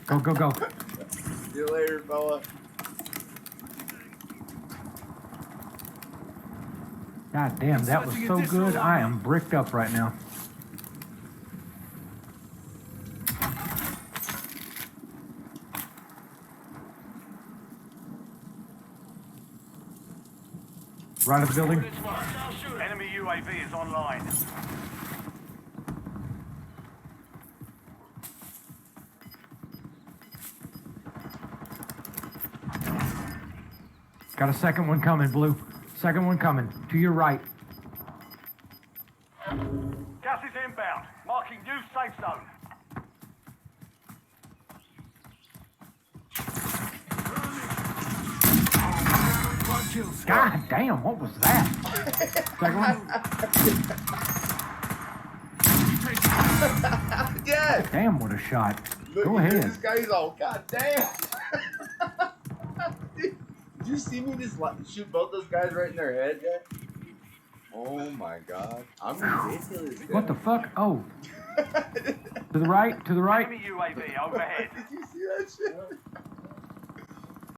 Go, go, go. See you later, fella. God damn, that was so good. I am bricked up right now. Right of the building. Enemy UAV is online. Got a second one coming, Blue. Second one coming. To your right. Gas is inbound. Marking new safe zone. God damn, what was that? Second one? Yes. Damn, what a shot. Look, Go This ahead. guy's all, God damn. Did you see me just shoot both those guys right in their head yet? Oh my God. I'm ridiculous. What the fuck? Oh. To the right, to the right. Enemy UAV overhead. Did you see that shit?